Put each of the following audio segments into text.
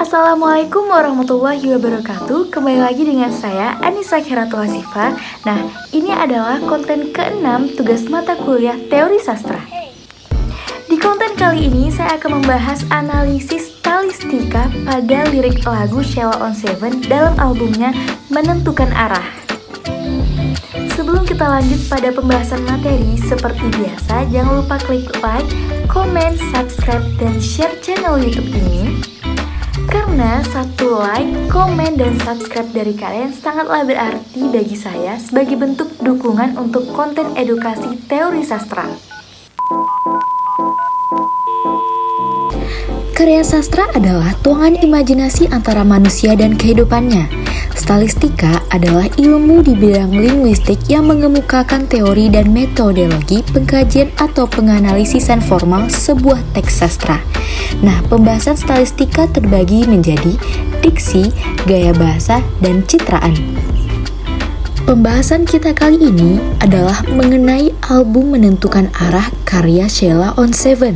Assalamualaikum warahmatullahi wabarakatuh. Kembali lagi dengan saya Anissa Khiratul Hasifah. Nah, ini adalah konten ke-6 tugas mata kuliah Teori Sastra. Di konten kali ini saya akan membahas analisis stylistika pada lirik lagu Sheila on 7 dalam albumnya Menentukan Arah. Sebelum kita lanjut pada pembahasan materi, seperti biasa jangan lupa klik like, komen, subscribe, dan share channel YouTube ini. Karena satu like, komen, dan subscribe dari kalian sangatlah berarti bagi saya sebagai bentuk dukungan untuk konten edukasi teori sastra. Karya sastra adalah tuangan imajinasi antara manusia dan kehidupannya. Stylistika adalah ilmu di bidang linguistik yang mengemukakan teori dan metodologi pengkajian atau penganalisisan formal sebuah teks sastra. Nah, pembahasan stylistika terbagi menjadi diksi, gaya bahasa, dan citraan. Pembahasan kita kali ini adalah mengenai album Menentukan Arah karya Sheila on 7.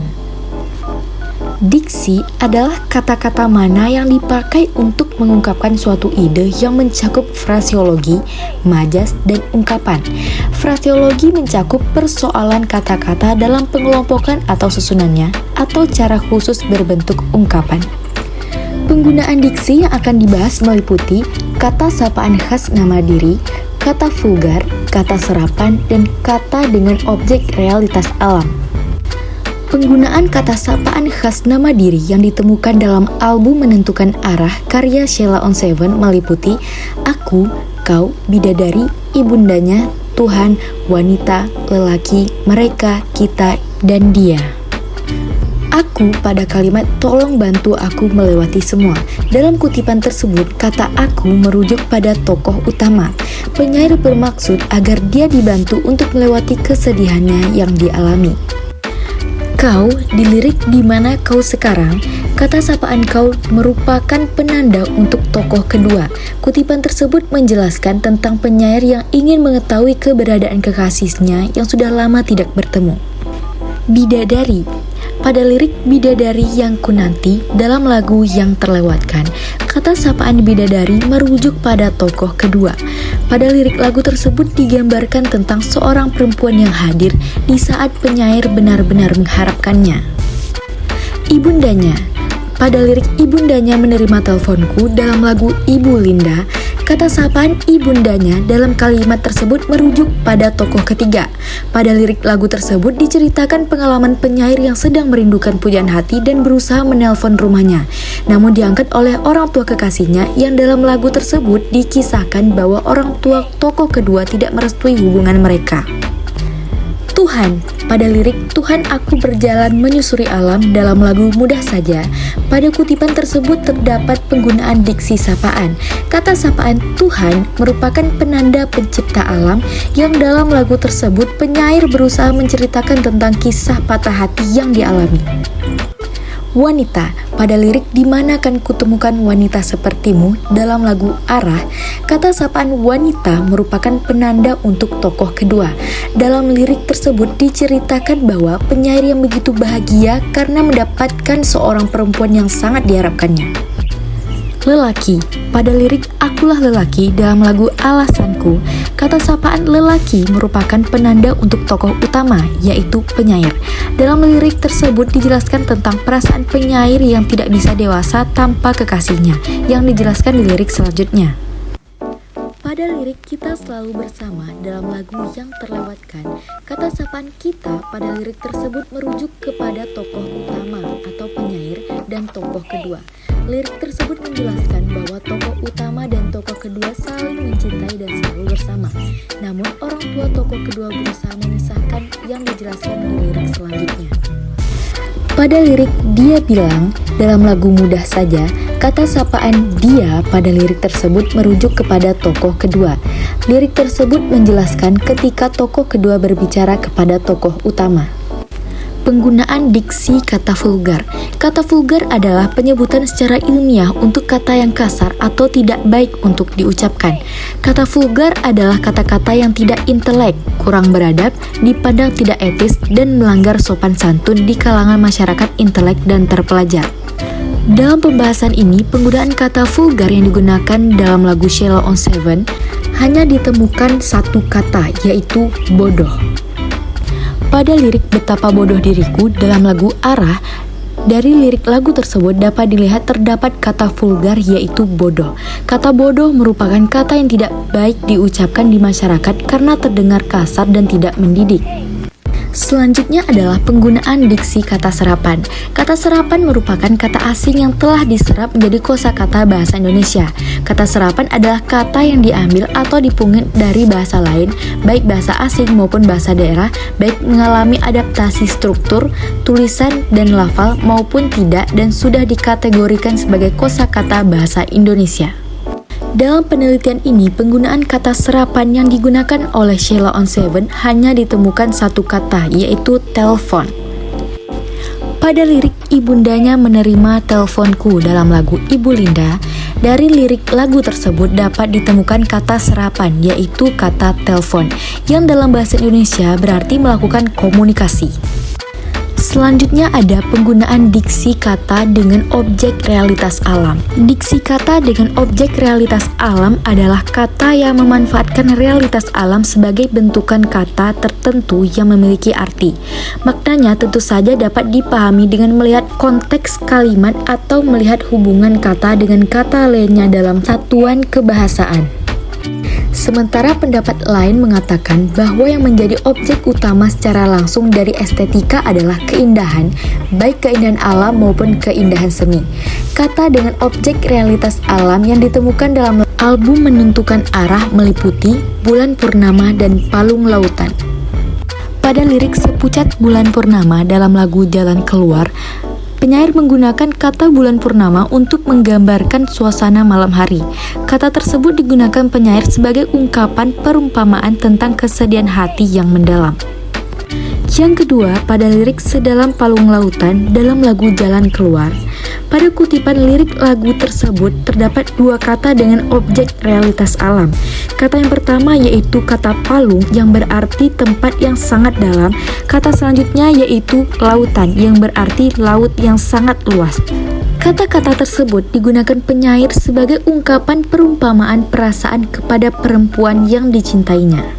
Diksi adalah kata-kata mana yang dipakai untuk mengungkapkan suatu ide yang mencakup fraseologi, majas, dan ungkapan. Fraseologi mencakup persoalan kata-kata dalam pengelompokan atau susunannya, atau cara khusus berbentuk ungkapan. Penggunaan diksi yang akan dibahas meliputi kata sapaan khas nama diri, kata vulgar, kata serapan, dan kata dengan objek realitas alam. Penggunaan kata sapaan khas nama diri yang ditemukan dalam album Menentukan Arah karya Sheila on 7 meliputi aku, kau, bidadari, ibundanya, Tuhan, wanita, lelaki, mereka, kita, dan dia. Aku pada kalimat tolong bantu aku melewati semua. Dalam kutipan tersebut, kata aku merujuk pada tokoh utama. Penyair bermaksud agar dia dibantu untuk melewati kesedihannya yang dialami. Kau, dilirik di mana kau sekarang, kata sapaan kau merupakan penanda untuk tokoh kedua. Kutipan tersebut menjelaskan tentang penyair yang ingin mengetahui keberadaan kekasihnya yang sudah lama tidak bertemu. Bidadari. Pada lirik bidadari yang ku nanti dalam lagu yang terlewatkan, kata sapaan bidadari merujuk pada tokoh kedua. Pada lirik lagu tersebut digambarkan tentang seorang perempuan yang hadir di saat penyair benar-benar mengharapkannya. Ibundanya. Pada lirik ibundanya menerima teleponku dalam lagu Ibu Linda, kata sapaan ibundanya dalam kalimat tersebut merujuk pada tokoh ketiga. Pada lirik lagu tersebut diceritakan pengalaman penyair yang sedang merindukan pujaan hati dan berusaha menelpon rumahnya. Namun diangkat oleh orang tua kekasihnya yang dalam lagu tersebut dikisahkan bahwa orang tua tokoh kedua tidak merestui hubungan mereka. Tuhan. Pada lirik Tuhan aku berjalan menyusuri alam dalam lagu Mudah Saja, pada kutipan tersebut terdapat penggunaan diksi sapaan. Kata sapaan Tuhan merupakan penanda pencipta alam yang dalam lagu tersebut penyair berusaha menceritakan tentang kisah patah hati yang dialami. Wanita. Pada lirik di mana kan kutemukan wanita sepertimu dalam lagu Arah, kata sapaan wanita merupakan penanda untuk tokoh kedua. Dalam lirik tersebut diceritakan bahwa penyair yang begitu bahagia karena mendapatkan seorang perempuan yang sangat diharapkannya. Lelaki. Pada lirik Akulah Lelaki dalam lagu Alasanku, kata sapaan lelaki merupakan penanda untuk tokoh utama, yaitu penyair. Dalam lirik tersebut dijelaskan tentang perasaan penyair yang tidak bisa dewasa tanpa kekasihnya, yang dijelaskan di lirik selanjutnya. Pada lirik Kita Selalu Bersama dalam lagu yang terlewatkan, kata sapaan kita pada lirik tersebut merujuk kepada tokoh utama atau penyair dan tokoh kedua. Lirik tersebut menjelaskan bahwa tokoh utama dan tokoh kedua saling mencintai dan selalu bersama. Namun orang tua tokoh kedua berusaha memisahkan yang dijelaskan di lirik selanjutnya. Pada lirik Dia Bilang dalam lagu Mudah Saja, kata sapaan dia pada lirik tersebut merujuk kepada tokoh kedua. Lirik tersebut menjelaskan ketika tokoh kedua berbicara kepada tokoh utama. Penggunaan diksi kata vulgar. Kata vulgar adalah penyebutan secara ilmiah untuk kata yang kasar atau tidak baik untuk diucapkan. Kata vulgar adalah kata-kata yang tidak intelek, kurang beradab, dipandang tidak etis, dan melanggar sopan santun di kalangan masyarakat intelek dan terpelajar. Dalam pembahasan ini, penggunaan kata vulgar yang digunakan dalam lagu Sheila on 7 hanya ditemukan satu kata, yaitu bodoh. Pada lirik Betapa Bodoh Diriku dalam lagu Arah, dari lirik lagu tersebut dapat dilihat terdapat kata vulgar yaitu bodoh. Kata bodoh merupakan kata yang tidak baik diucapkan di masyarakat karena terdengar kasar dan tidak mendidik. Selanjutnya adalah penggunaan diksi kata serapan. Kata serapan merupakan kata asing yang telah diserap menjadi kosakata bahasa Indonesia. Kata serapan adalah kata yang diambil atau dipungut dari bahasa lain, baik bahasa asing maupun bahasa daerah, baik mengalami adaptasi struktur, tulisan, dan lafal maupun tidak, dan sudah dikategorikan sebagai kosakata bahasa Indonesia. Dalam penelitian ini, penggunaan kata serapan yang digunakan oleh Sheila on 7 hanya ditemukan satu kata, yaitu telepon. Pada lirik Ibundanya Menerima Teleponku dalam lagu Ibu Linda, dari lirik lagu tersebut dapat ditemukan kata serapan, yaitu kata telepon, yang dalam bahasa Indonesia berarti melakukan komunikasi. Selanjutnya ada penggunaan diksi kata dengan objek realitas alam. Diksi kata dengan objek realitas alam adalah kata yang memanfaatkan realitas alam sebagai bentukan kata tertentu yang memiliki arti. Maknanya tentu saja dapat dipahami dengan melihat konteks kalimat atau melihat hubungan kata dengan kata lainnya dalam satuan kebahasaan. Sementara pendapat lain mengatakan bahwa yang menjadi objek utama secara langsung dari estetika adalah keindahan, baik keindahan alam maupun keindahan seni. Kata dengan objek realitas alam yang ditemukan dalam album Menentukan Arah meliputi Bulan Purnama dan Palung Lautan. Pada lirik Sepucat Bulan Purnama dalam lagu Jalan Keluar, penyair menggunakan kata bulan purnama untuk menggambarkan suasana malam hari. Kata tersebut digunakan penyair sebagai ungkapan perumpamaan tentang kesedihan hati yang mendalam. Yang kedua, pada lirik Sedalam Palung Lautan dalam lagu Jalan Keluar, pada kutipan lirik lagu tersebut terdapat dua kata dengan objek realitas alam. Kata yang pertama yaitu kata palung yang berarti tempat yang sangat dalam. Kata selanjutnya yaitu lautan yang berarti laut yang sangat luas. Kata-kata tersebut digunakan penyair sebagai ungkapan perumpamaan perasaan kepada perempuan yang dicintainya.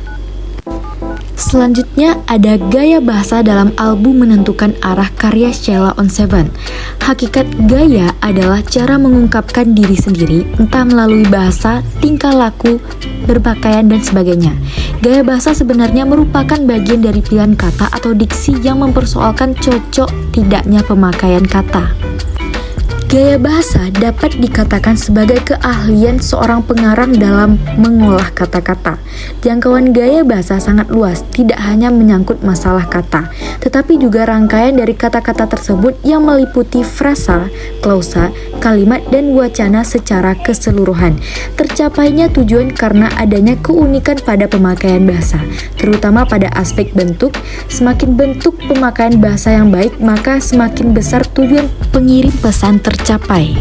Selanjutnya ada gaya bahasa dalam album Menentukan Arah karya Sheila on 7. Hakikat gaya adalah cara mengungkapkan diri sendiri, entah melalui bahasa, tingkah laku, berpakaian, dan sebagainya. Gaya bahasa sebenarnya merupakan bagian dari pilihan kata atau diksi yang mempersoalkan cocok tidaknya pemakaian kata. Gaya bahasa dapat dikatakan sebagai keahlian seorang pengarang dalam mengolah kata-kata. Jangkauan gaya bahasa sangat luas, tidak hanya menyangkut masalah kata, tetapi juga rangkaian dari kata-kata tersebut yang meliputi frasa, klausa, kalimat, dan wacana secara keseluruhan. Tercapainya tujuan karena adanya keunikan pada pemakaian bahasa, terutama pada aspek bentuk. Semakin bentuk pemakaian bahasa yang baik, maka semakin besar tujuan pengirim pesan tercapai.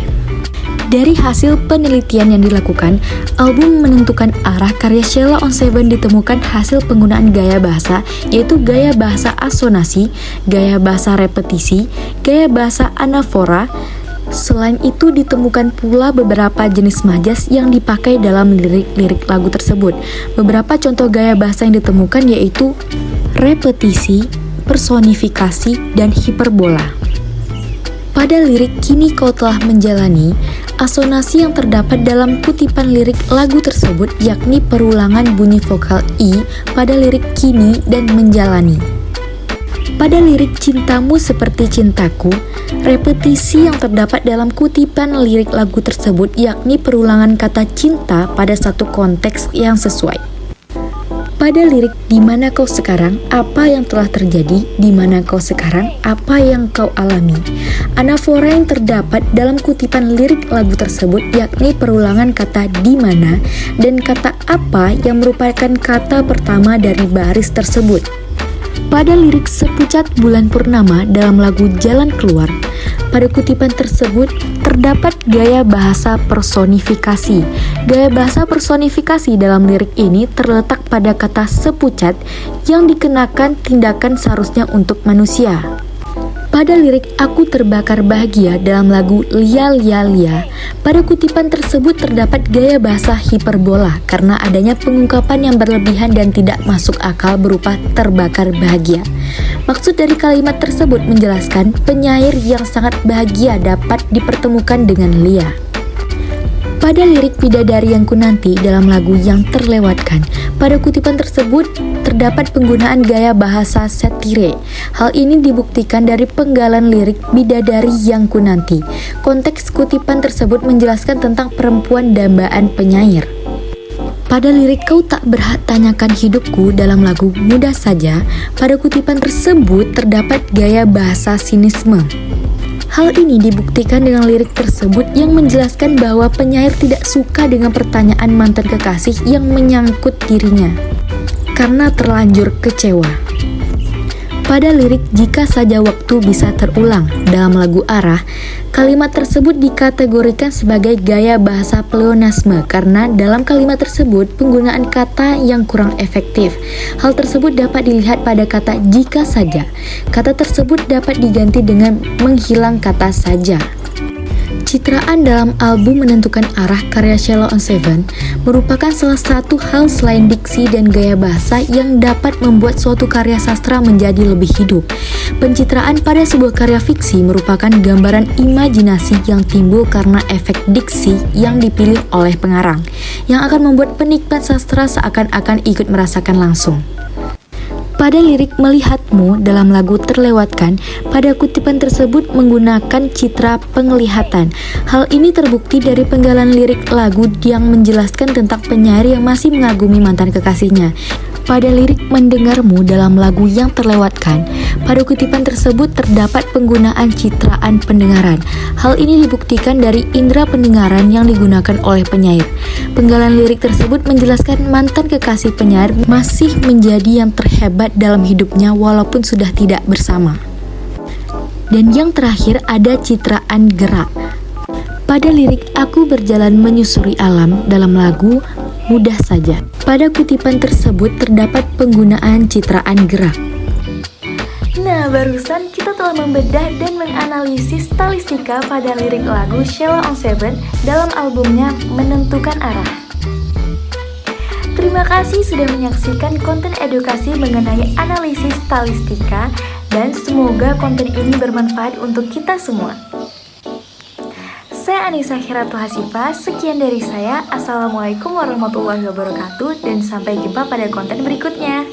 Dari hasil penelitian yang dilakukan, album Menentukan Arah karya Sheila on 7 ditemukan hasil penggunaan gaya bahasa, yaitu gaya bahasa asonasi, gaya bahasa repetisi, gaya bahasa anafora. Selain itu ditemukan pula beberapa jenis majas yang dipakai dalam lirik-lirik lagu tersebut. Beberapa contoh gaya bahasa yang ditemukan yaitu repetisi, personifikasi, dan hiperbola. Pada lirik Kini Kau Telah Menjalani, asonasi yang terdapat dalam kutipan lirik lagu tersebut yakni perulangan bunyi vokal I pada lirik kini dan menjalani. Pada lirik Cintamu Seperti Cintaku, repetisi yang terdapat dalam kutipan lirik lagu tersebut yakni perulangan kata cinta pada satu konteks yang sesuai. Pada lirik Di Mana Kau Sekarang, apa yang telah terjadi, di mana kau sekarang, apa yang kau alami. Anafora yang terdapat dalam kutipan lirik lagu tersebut yakni perulangan kata di mana dan kata apa yang merupakan kata pertama dari baris tersebut. Pada lirik Sepucat Bulan Purnama dalam lagu Jalan Keluar, pada kutipan tersebut terdapat gaya bahasa personifikasi. Gaya bahasa personifikasi dalam lirik ini terletak pada kata sepucat yang dikenakan tindakan seharusnya untuk manusia. Pada lirik Aku Terbakar Bahagia dalam lagu Lia Lia Lia, pada kutipan tersebut terdapat gaya bahasa hiperbola karena adanya pengungkapan yang berlebihan dan tidak masuk akal berupa terbakar bahagia. Maksud dari kalimat tersebut menjelaskan penyair yang sangat bahagia dapat dipertemukan dengan Lia. Pada lirik Bidadari Yang Kunanti dalam lagu Yang Terlewatkan, pada kutipan tersebut terdapat penggunaan gaya bahasa satire. Hal ini dibuktikan dari penggalan lirik Bidadari Yang Kunanti. Konteks kutipan tersebut menjelaskan tentang perempuan dambaan penyair. Pada lirik Kau Tak Berhak Tanyakan Hidupku dalam lagu Mudah Saja, pada kutipan tersebut terdapat gaya bahasa sinisme. Hal ini dibuktikan dengan lirik tersebut yang menjelaskan bahwa penyair tidak suka dengan pertanyaan mantan kekasih yang menyangkut dirinya karena terlanjur kecewa. Pada lirik Jika Saja Waktu Bisa Terulang dalam lagu Arah, kalimat tersebut dikategorikan sebagai gaya bahasa pleonasme karena dalam kalimat tersebut penggunaan kata yang kurang efektif. Hal tersebut dapat dilihat pada kata jika saja. Kata tersebut dapat diganti dengan menghilang kata saja. Citraan dalam album Menentukan Arah karya Sheila on 7 merupakan salah satu hal selain diksi dan gaya bahasa yang dapat membuat suatu karya sastra menjadi lebih hidup. Pencitraan pada sebuah karya fiksi merupakan gambaran imajinasi yang timbul karena efek diksi yang dipilih oleh pengarang, yang akan membuat penikmat sastra seakan-akan ikut merasakan langsung. Pada lirik Melihatmu dalam lagu Terlewatkan, pada kutipan tersebut menggunakan citra penglihatan. Hal ini terbukti dari penggalan lirik lagu yang menjelaskan tentang penyair yang masih mengagumi mantan kekasihnya. Pada lirik Mendengarmu dalam lagu Yang Terlewatkan, pada kutipan tersebut terdapat penggunaan citraan pendengaran. Hal ini dibuktikan dari indera pendengaran yang digunakan oleh penyair. Penggalan lirik tersebut menjelaskan mantan kekasih penyair masih menjadi yang terhebat dalam hidupnya walaupun sudah tidak bersama. Dan yang terakhir ada citraan gerak. Pada lirik Aku Berjalan Menyusuri Alam dalam lagu Mudah Saja, pada kutipan tersebut terdapat penggunaan citraan gerak. Nah, barusan kita telah membedah dan menganalisis stylistika pada lirik lagu Sheila on 7 dalam albumnya Menentukan Arah. Terima kasih sudah menyaksikan konten edukasi mengenai analisis stylistika dan semoga konten ini bermanfaat untuk kita semua. Saya Anissa Khiratul Hasifah, sekian dari saya. Assalamualaikum warahmatullahi wabarakatuh dan sampai jumpa pada konten berikutnya.